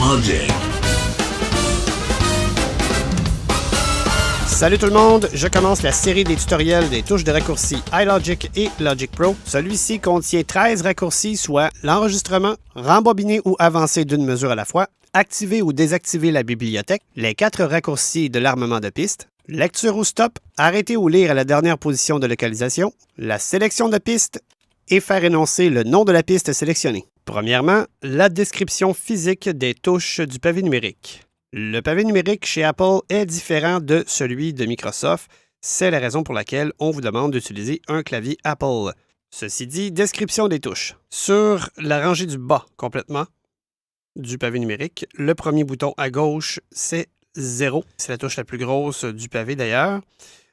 iLogic. Salut tout le monde, je commence la série des tutoriels des touches de raccourcis iLogic et Logic Pro. Celui-ci contient 13 raccourcis, soit l'enregistrement, rembobiner ou avancer d'une mesure à la fois, activer ou désactiver la bibliothèque, les 4 raccourcis de l'armement de piste, lecture ou stop, arrêter ou lire à la dernière position de localisation, la sélection de piste et faire énoncer le nom de la piste sélectionnée. Premièrement, la description physique des touches du pavé numérique. Le pavé numérique chez Apple est différent de celui de Microsoft. C'est la raison pour laquelle on vous demande d'utiliser un clavier Apple. Ceci dit, description des touches. Sur la rangée du bas complètement du pavé numérique, le premier bouton à gauche, c'est 0. C'est la touche la plus grosse du pavé d'ailleurs.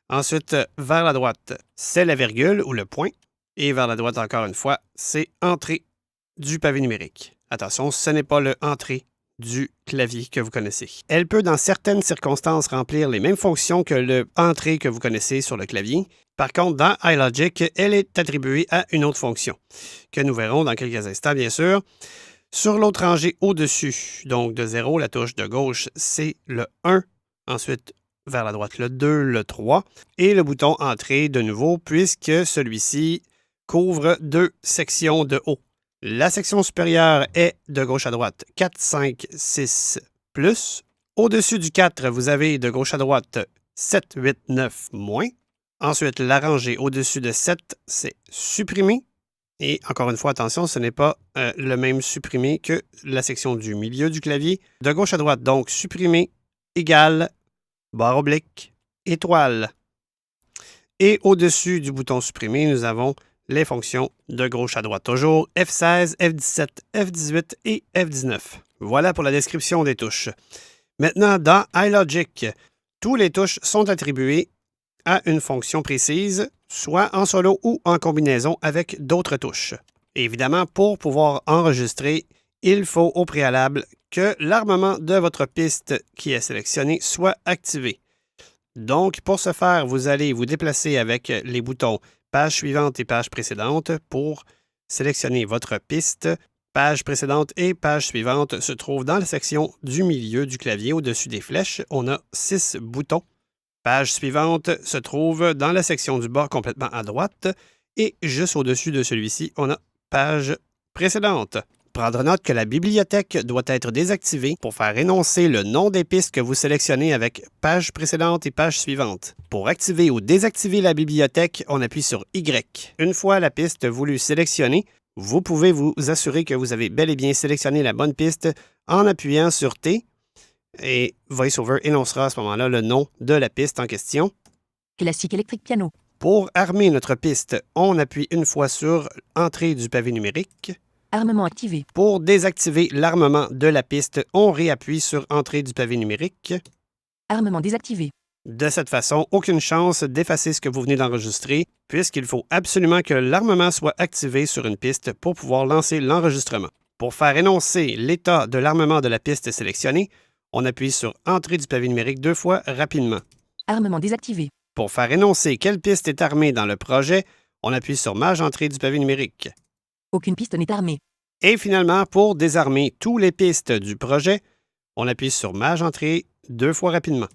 Ensuite, vers la droite, c'est la virgule ou le point. Et vers la droite, encore une fois, c'est entrée du pavé numérique. Attention, ce n'est pas le entrée du clavier que vous connaissez. Elle peut, dans certaines circonstances, remplir les mêmes fonctions que le entrée que vous connaissez sur le clavier. Par contre, dans iLogic, elle est attribuée à une autre fonction, que nous verrons dans quelques instants, bien sûr. Sur l'autre rangée au-dessus, donc de 0, la touche de gauche, c'est le 1. Ensuite, vers la droite, le 2, le 3. Et le bouton entrée, de nouveau, puisque celui-ci couvre 2 sections de haut. La section supérieure est de gauche à droite 4, 5, 6, plus. Au-dessus du 4, vous avez de gauche à droite 7, 8, 9, moins. Ensuite, la rangée au-dessus de 7, c'est supprimé. Et encore une fois, attention, ce n'est pas le même supprimé que la section du milieu du clavier. De gauche à droite, donc supprimé, égal, barre oblique, étoile. Et au-dessus du bouton supprimer, nous avons les fonctions de gauche à droite toujours, F16, F17, F18 et F19. Voilà pour la description des touches. Maintenant, dans iLogic, tous les touches sont attribuées à une fonction précise, soit en solo ou en combinaison avec d'autres touches. Évidemment, pour pouvoir enregistrer, il faut au préalable que l'armement de votre piste qui est sélectionné soit activé. Donc, pour ce faire, vous allez vous déplacer avec les boutons page suivante et page précédente pour sélectionner votre piste. Page précédente et page suivante se trouvent dans la section du milieu du clavier au-dessus des flèches. On a 6 boutons. Page suivante se trouve dans la section du bas complètement à droite et juste au-dessus de celui-ci, on a page précédente. Prendre note que la bibliothèque doit être désactivée pour faire énoncer le nom des pistes que vous sélectionnez avec page précédente et page suivante. Pour activer ou désactiver la bibliothèque, on appuie sur Y. Une fois la piste voulue sélectionnée, vous pouvez vous assurer que vous avez bel et bien sélectionné la bonne piste en appuyant sur T et VoiceOver énoncera à ce moment-là le nom de la piste en question. Classique électrique piano. Pour armer notre piste, on appuie une fois sur Entrée du pavé numérique. Armement activé. Pour désactiver l'armement de la piste, on réappuie sur Entrée du pavé numérique. Armement désactivé. De cette façon, aucune chance d'effacer ce que vous venez d'enregistrer, puisqu'il faut absolument que l'armement soit activé sur une piste pour pouvoir lancer l'enregistrement. Pour faire énoncer l'état de l'armement de la piste sélectionnée, on appuie sur Entrée du pavé numérique 2 fois rapidement. Armement désactivé. Pour faire énoncer quelle piste est armée dans le projet, on appuie sur Mage Entrée du pavé numérique. Aucune piste n'est armée. Et finalement, pour désarmer toutes les pistes du projet, on appuie sur Mage Entrée 2 fois rapidement.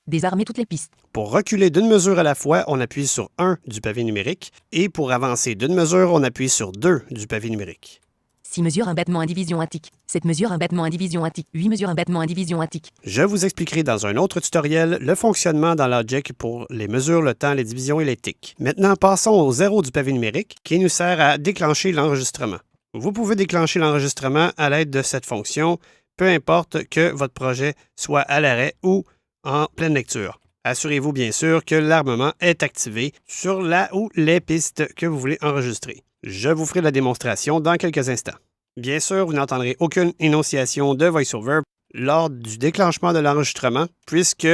Désarmer toutes les pistes. Pour reculer d'une mesure à la fois, on appuie sur 1 du pavé numérique. Et pour avancer d'une mesure, on appuie sur 2 du pavé numérique. 6 mesures, un battement, un division, un tic. 7 mesures, un battement, un division, un tic. 8 mesures, un battement, un division, un tic. Je vous expliquerai dans un autre tutoriel le fonctionnement dans Logic pour les mesures, le temps, les divisions et les tics. Maintenant, passons au 0 du pavé numérique qui nous sert à déclencher l'enregistrement. Vous pouvez déclencher l'enregistrement à l'aide de cette fonction, peu importe que votre projet soit à l'arrêt ou en pleine lecture. Assurez-vous bien sûr que l'armement est activé sur la ou les pistes que vous voulez enregistrer. Je vous ferai la démonstration dans quelques instants. Bien sûr, vous n'entendrez aucune énonciation de VoiceOver lors du déclenchement de l'enregistrement, puisque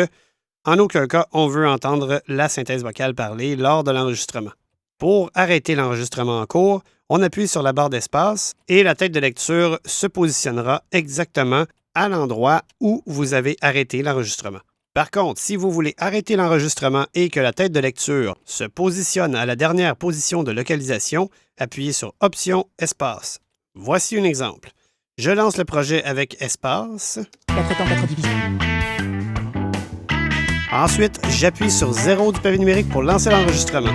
en aucun cas on veut entendre la synthèse vocale parlée lors de l'enregistrement. Pour arrêter l'enregistrement en cours, on appuie sur la barre d'espace et la tête de lecture se positionnera exactement à l'endroit où vous avez arrêté l'enregistrement. Par contre, si vous voulez arrêter l'enregistrement et que la tête de lecture se positionne à la dernière position de localisation, appuyez sur Option Espace. Voici un exemple. Je lance le projet avec espace. 4 temps, 4 divisions. Ensuite, j'appuie sur 0 du pavé numérique pour lancer l'enregistrement.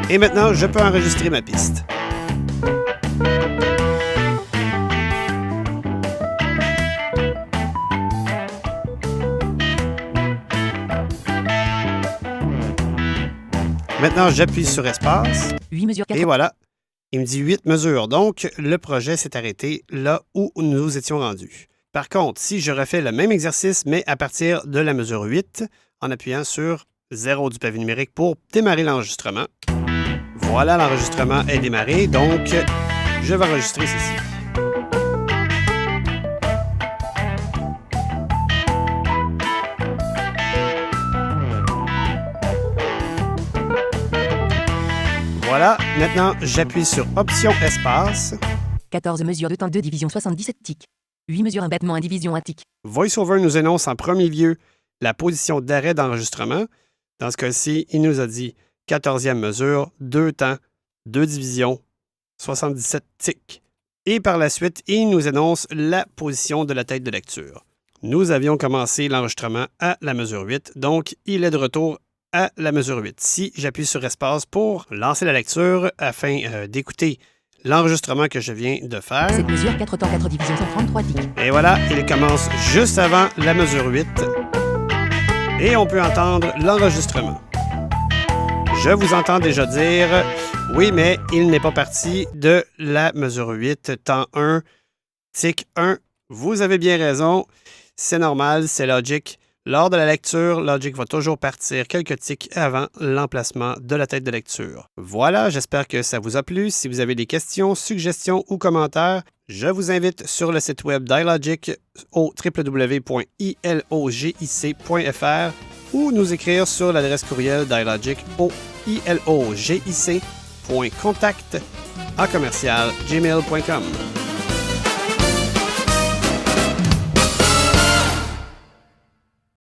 Et maintenant, je peux enregistrer ma piste. Maintenant, j'appuie sur espace. 8 mesures, 4 Et voilà, il me dit 8 mesures. Donc, le projet s'est arrêté là où nous étions rendus. Par contre, si je refais le même exercice, mais à partir de la mesure 8, en appuyant sur 0 du pavé numérique pour démarrer l'enregistrement. Voilà, l'enregistrement est démarré, donc je vais enregistrer ceci. Voilà, maintenant j'appuie sur Option Espace. 14 mesures de temps, 2 divisions, 77 tics. 8 mesures, un battement, 1 division, 1 tic. VoiceOver nous énonce en premier lieu la position d'arrêt d'enregistrement. Dans ce cas-ci, il nous a dit 14e mesure, 2 temps, 2 divisions, 77 tics. Et par la suite, il nous énonce la position de la tête de lecture. Nous avions commencé l'enregistrement à la mesure 8, donc il est de retour à la mesure 8. Si j'appuie sur espace pour lancer la lecture afin d'écouter l'enregistrement que je viens de faire. Cette mesure, 4 temps, 4 divisions, 133 tics. Et voilà, il commence juste avant la mesure 8. Et on peut entendre l'enregistrement. Je vous entends déjà dire « Oui, mais il n'est pas parti de la mesure 8, temps 1, tic 1. » Vous avez bien raison, c'est normal, c'est logique. Lors de la lecture, Logic va toujours partir quelques tics avant l'emplacement de la tête de lecture. Voilà, j'espère que ça vous a plu. Si vous avez des questions, suggestions ou commentaires, je vous invite sur le site web d'iLogic au www.ilogic.fr ou nous écrire sur l'adresse courriel d'iLogic au ilogic.contact@gmail.com.